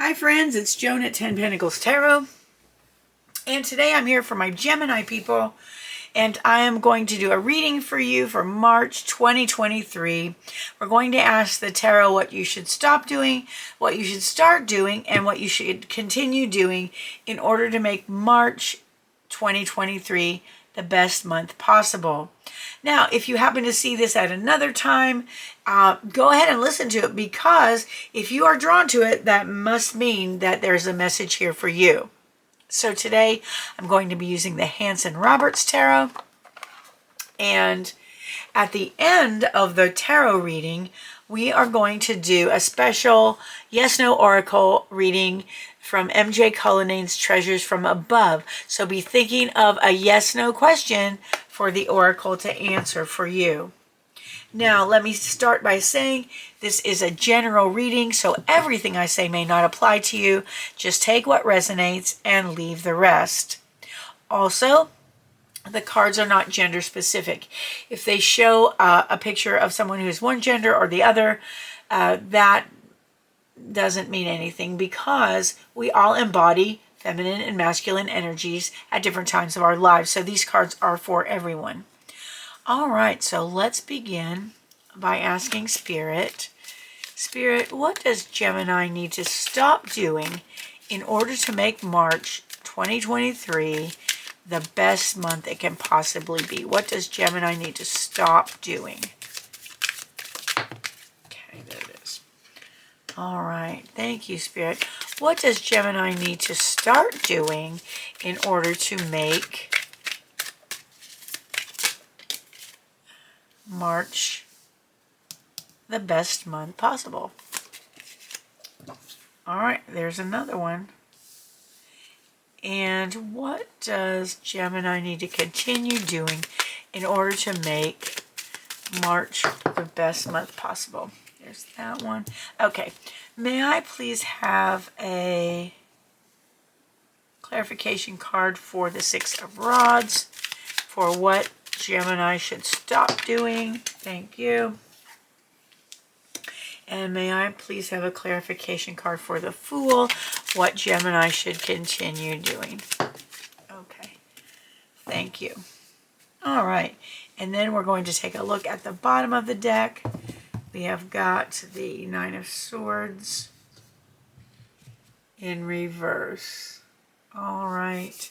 Hi friends, it's Joan at 10 Pentacles Tarot, and today I'm here for my Gemini people, and I am going to do a reading for you for March 2023. We're going to ask the tarot what you should stop doing, what you should start doing, and what you should continue doing in order to make March 2023 the best month possible. Now, if you happen to see this at another time, go ahead and listen to it, because if you are drawn to it, that must mean that there's a message here for you. So today I'm going to be using the Hanson-Roberts Tarot, and at the end of the tarot reading, we are going to do a special yes-no oracle reading from MJ Cullinane's Treasures from Above. So be thinking of a yes-no question for the oracle to answer for you. Now, let me start by saying this is a general reading, so everything I say may not apply to you. Just take what resonates and leave the rest. Also, the cards are not gender specific. If they show a picture of someone who's one gender or the other, that doesn't mean anything, because we all embody feminine and masculine energies at different times of our lives. So these cards are for everyone. All right, so let's begin by asking Spirit, what does Gemini need to stop doing in order to make March 2023 the best month it can possibly be? What does Gemini need to stop doing? Okay, there it is. All right, thank you, Spirit. What does Gemini need to start doing in order to make March the best month possible? All right, there's another one. And what does Gemini need to continue doing in order to make March the best month possible? There's that one. Okay, may I please have a clarification card for the Six of Rods for what Gemini should stop doing? Thank you. And may I please have a clarification card for the Fool, what Gemini should continue doing? Okay, thank you. All right, and then we're going to take a look at the bottom of the deck. We have got the Nine of Swords in reverse. All right,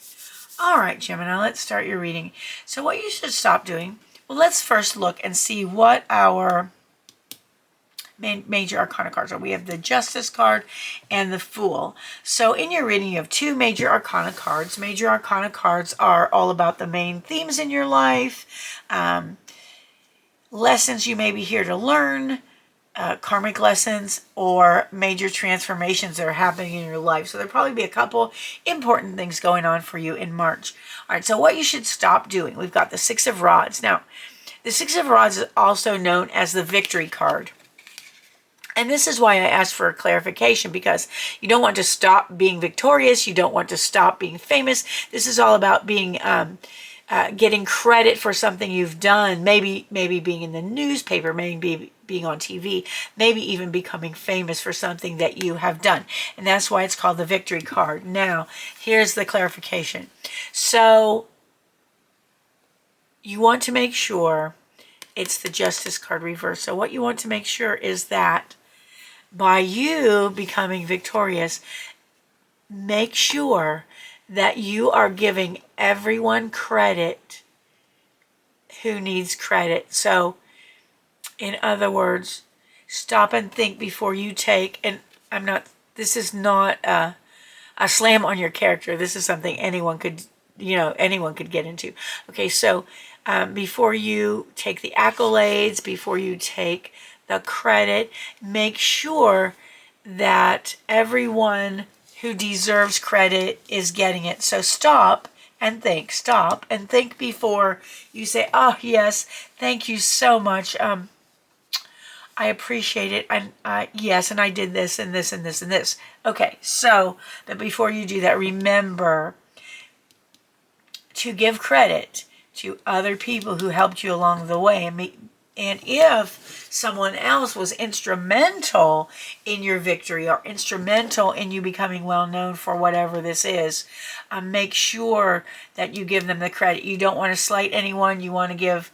Gemini, let's start your reading. So what you should stop doing, well, let's first look and see what our major arcana cards are. We have the Justice card and the Fool. So in your reading, you have two major arcana cards. Major arcana cards are all about the main themes in your life, lessons you may be here to learn, karmic lessons, or major transformations that are happening in your life. So there'll probably be a couple important things going on for you in March. All right, so what you should stop doing. We've got the Six of Rods. Now, the Six of Rods is also known as the Victory card. And this is why I asked for a clarification, because you don't want to stop being victorious. You don't want to stop being famous. This is all about being getting credit for something you've done, maybe being in the newspaper, maybe being on TV, maybe even becoming famous for something that you have done. And that's why it's called the Victory card. Now, here's the clarification. So you want to make sure it's the Justice card reverse. So what you want to make sure is that by you becoming victorious, make sure that you are giving everyone credit who needs credit. So, in other words, stop and think before you take, and this is not a slam on your character. This is something anyone could get into. Okay, so before you take the accolades, before you take the credit, make sure that everyone who deserves credit is getting it. So stop and think before you say, oh yes, thank you so much, I appreciate it, and yes, and I did this and this and this and this. Okay, so, but before you do that, remember to give credit to other people who helped you along the way. And And if someone else was instrumental in your victory or instrumental in you becoming well known for whatever this is, make sure that you give them the credit. You don't want to slight anyone. You want to give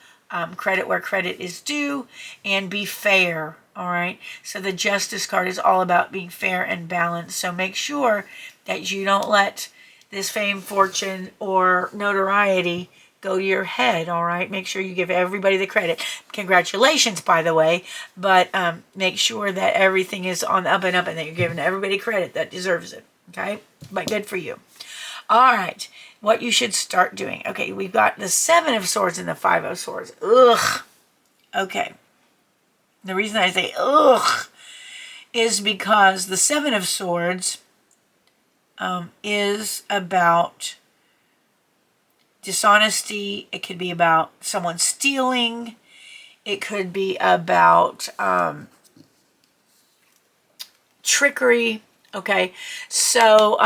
credit where credit is due and be fair. All right. So the Justice card is all about being fair and balanced. So make sure that you don't let this fame, fortune, or notoriety go to your head. All right. Make sure you give everybody the credit. Congratulations, by the way. But make sure that everything is on the up and up and that you're giving everybody credit that deserves it. Okay. But good for you. All right. What you should start doing. Okay. We've got the 7 of Swords and the 5 of Swords. Ugh. Okay. The reason I say ugh is because the 7 of Swords is about dishonesty. It could be about someone stealing. It could be about trickery. Okay, so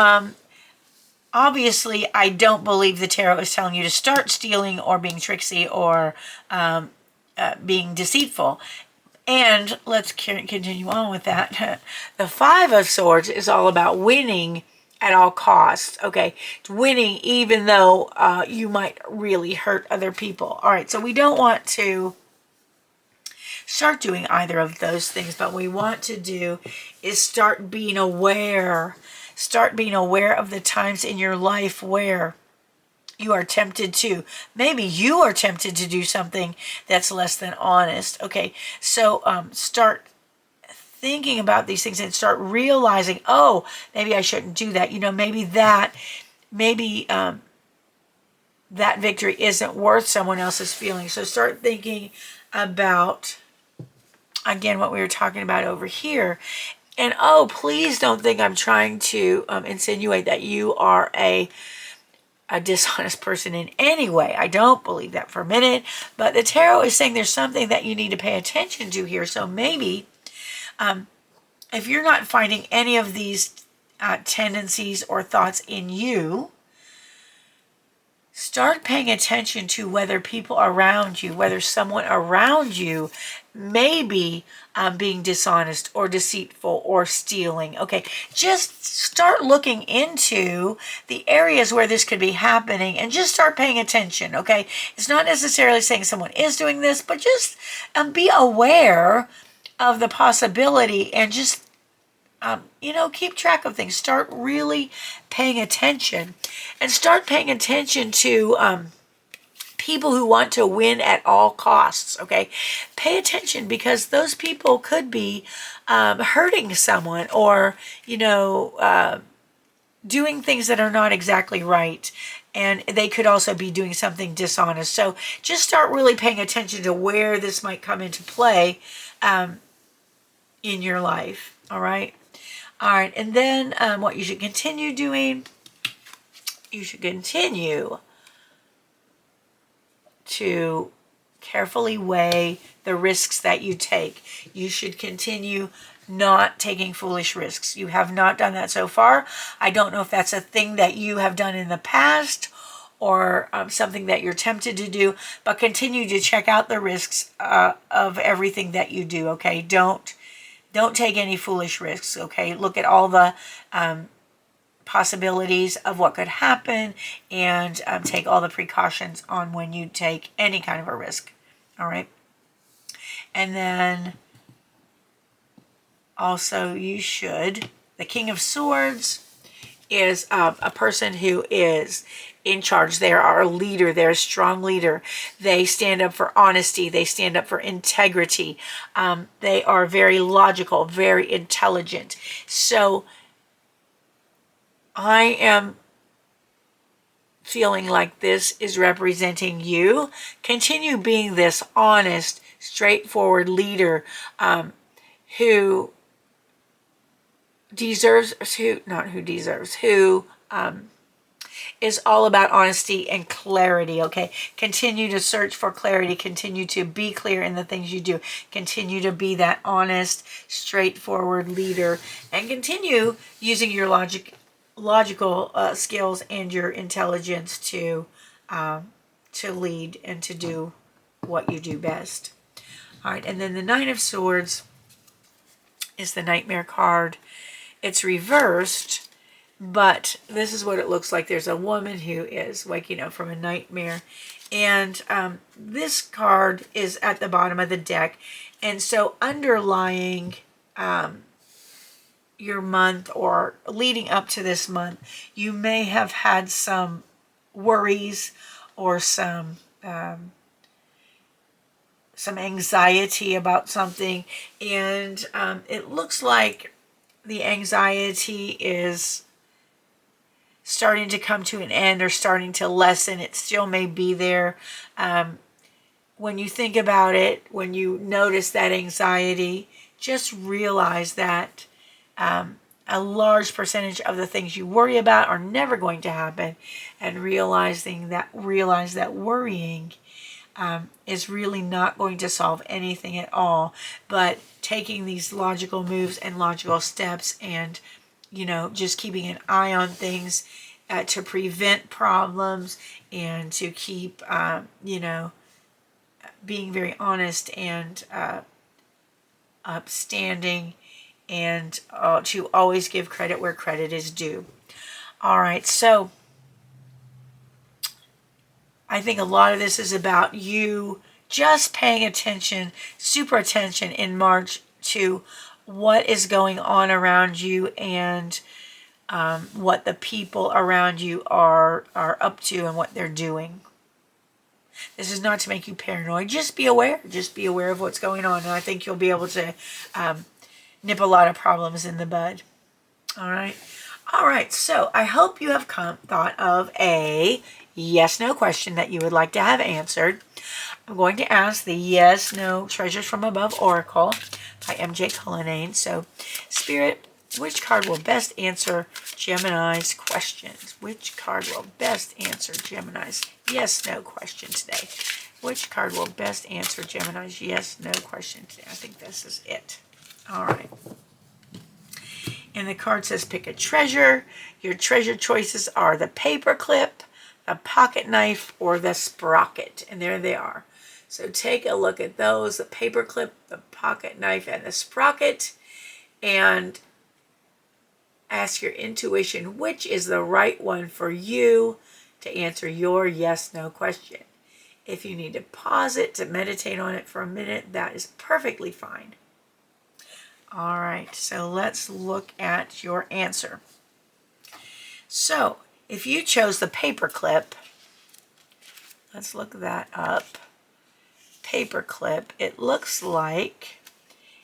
obviously I don't believe the tarot is telling you to start stealing or being tricksy or being deceitful. And let's continue on with that. The 5 of Swords is all about winning at all costs. Okay, it's winning even though you might really hurt other people. All right, so we don't want to start doing either of those things, but what we want to do is start being aware. Start being aware of the times in your life where you are tempted to. Maybe you are tempted to do something that's less than honest. Okay, so start thinking about these things and start realizing, oh, maybe I shouldn't do that. You know, maybe that victory isn't worth someone else's feelings. So start thinking about, again, what we were talking about over here. And oh, please don't think I'm trying to insinuate that you are a dishonest person in any way. I don't believe that for a minute. But the tarot is saying there's something that you need to pay attention to here. So maybe if you're not finding any of these tendencies or thoughts in you, start paying attention to whether people around you, whether someone around you may be being dishonest or deceitful or stealing. Okay, just start looking into the areas where this could be happening and just start paying attention. Okay, it's not necessarily saying someone is doing this, but just be aware of the possibility and just keep track of things. Start really paying attention and start paying attention to people who want to win at all costs. Okay, pay attention because those people could be hurting someone or doing things that are not exactly right, and they could also be doing something dishonest. So just start really paying attention to where this might come into play in your life. All right. And then what you should continue doing, you should continue to carefully weigh the risks that you take. You should continue not taking foolish risks. You have not done that so far. I don't know if that's a thing that you have done in the past or something that you're tempted to do, but continue to check out the risks of everything that you do. Okay, don't take any foolish risks. Okay, look at all the possibilities of what could happen and take all the precautions on when you take any kind of a risk. All right. And then also you should, the King of Swords is a person who is in charge. They are a leader. They're a strong leader. They stand up for honesty. They stand up for integrity. They are very logical, very intelligent. So I am feeling like this is representing you. Continue being this honest, straightforward leader who is all about honesty and clarity. Okay, continue to search for clarity. Continue to be clear in the things you do. Continue to be that honest, straightforward leader, and continue using your logical skills and your intelligence to lead and to do what you do best. All right, and then the Nine of Swords is the Nightmare card. It's reversed, but this is what it looks like. There's a woman who is waking up from a nightmare. And this card is at the bottom of the deck. And so underlying your month or leading up to this month, you may have had some worries or some anxiety about something. And it looks like the anxiety is starting to come to an end or starting to lessen. It still may be there. When you think about it, when you notice that anxiety, just realize that a large percentage of the things you worry about are never going to happen, and realize that worrying is really not going to solve anything at all. But taking these logical moves and logical steps, and just keeping an eye on things to prevent problems, and to keep being very honest and upstanding, and to always give credit where credit is due. All right, so I think a lot of this is about you just paying attention, super attention in March to what is going on around you, and what the people around you are up to and what they're doing. This is not to make you paranoid. Just be aware. Just be aware of what's going on, and I think you'll be able to nip a lot of problems in the bud. All right. All right. So I hope you have thought of a yes/no question that you would like to have answered. I'm going to ask the yes/no Treasures from Above Oracle by MJ Cullinane. So, Spirit, which card will best answer Gemini's questions? Which card will best answer Gemini's yes/no question today? Which card will best answer Gemini's yes/no question today? I think this is it. All right. And the card says pick a treasure. Your treasure choices are the paperclip, the pocket knife, or the sprocket. And there they are. So take a look at those, the paperclip, the pocket knife, and the sprocket, and ask your intuition which is the right one for you to answer your yes/no question. If you need to pause it to meditate on it for a minute, that is perfectly fine. All right, so let's look at your answer. So if you chose the paperclip, let's look that up. Paperclip, it looks like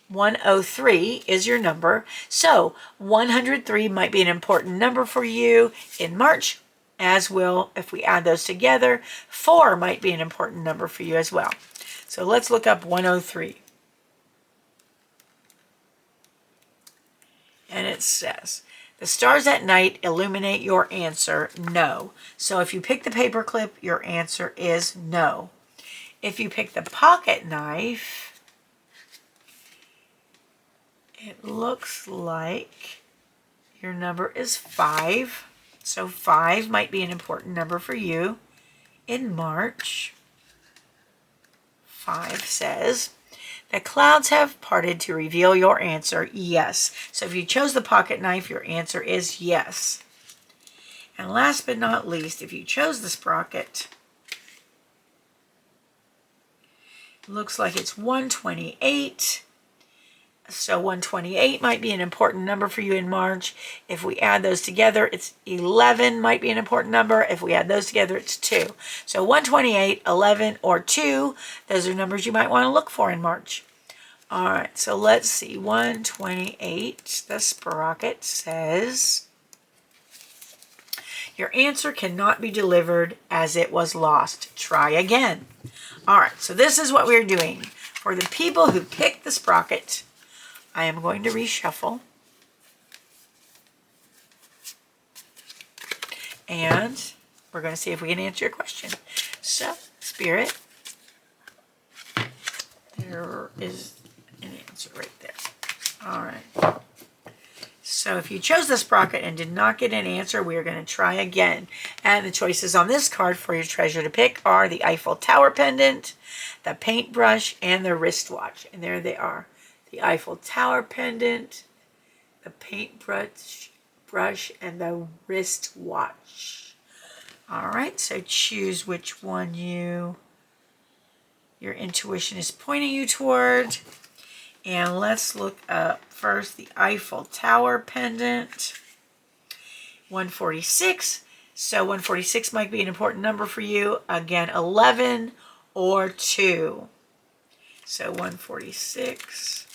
103 is your number. So 103 might be an important number for you in March, as will, if we add those together, 4 might be an important number for you as well. So let's look up 103. And it says, the stars at night illuminate your answer, no. So if you pick the paperclip, your answer is no. If you pick the pocket knife, it looks like your number is 5. So 5 might be an important number for you in March. 5 says, the clouds have parted to reveal your answer, yes. So if you chose the pocket knife, your answer is yes. And last but not least, if you chose the sprocket, it looks like it's 128. So 128 might be an important number for you in March. If we add those together, it's 11 might be an important number. If we add those together, it's 2. So 128, 11, or 2, those are numbers you might want to look for in March. All right, so let's see. 128, the sprocket says, your answer cannot be delivered as it was lost. Try again. All right, so this is what we're doing. For the people who picked the sprocket, I am going to reshuffle. And we're going to see if we can answer your question. So, Spirit, there is an answer right there. All right. So if you chose the sprocket and did not get an answer, we are going to try again. And the choices on this card for your treasure to pick are the Eiffel Tower pendant, the paintbrush, and the wristwatch. And there they are. The Eiffel Tower pendant, the paintbrush, and the wristwatch. All right, so choose which one your intuition is pointing you toward. And let's look up first the Eiffel Tower pendant. 146. So 146 might be an important number for you. Again, 11 or 2. So 146.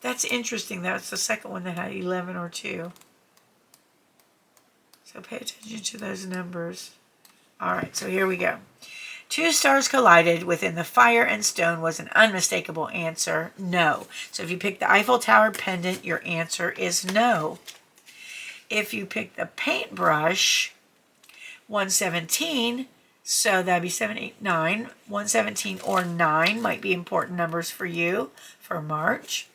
That's interesting. That's the second one that had 11 or 2. So pay attention to those numbers. All right, so here we go. 2 stars collided within the fire and stone was an unmistakable answer, no. So if you pick the Eiffel Tower pendant, your answer is no. If you pick the paintbrush, 117, so that'd be 7, 8, 9. 117 or 9 might be important numbers for you for March.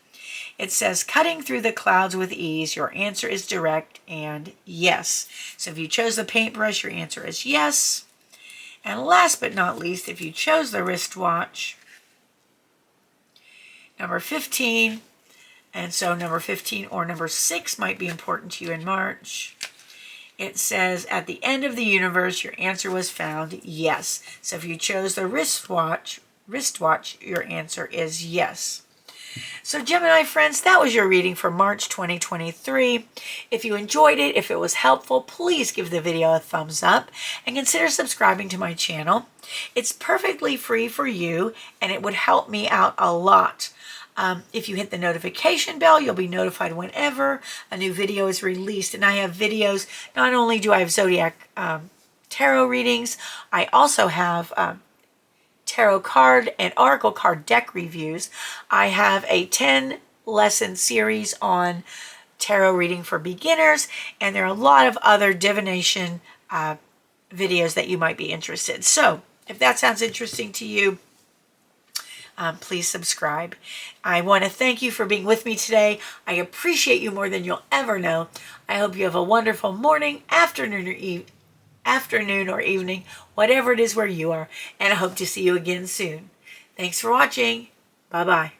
It says, cutting through the clouds with ease, your answer is direct and yes. So if you chose the paintbrush, your answer is yes. And last but not least, if you chose the wristwatch, number 15, and so number 15 or number 6 might be important to you in March. It says, at the end of the universe, your answer was found, yes. So if you chose the wristwatch, your answer is yes. So Gemini friends, that was your reading for March 2023. If you enjoyed it, if it was helpful, please give the video a thumbs up and consider subscribing to my channel. It's perfectly free for you and it would help me out a lot. If you hit the notification bell, you'll be notified whenever a new video is released. And I have videos, not only do I have Zodiac tarot readings, I also have tarot card and oracle card deck reviews. I have a 10-lesson series on tarot reading for beginners, and there are a lot of other divination videos that you might be interested. So if that sounds interesting to you, please subscribe. I want to thank you for being with me today. I appreciate you more than you'll ever know. I hope you have a wonderful morning, afternoon, or evening, whatever it is where you are, and I hope to see you again soon. Thanks for watching. Bye-bye.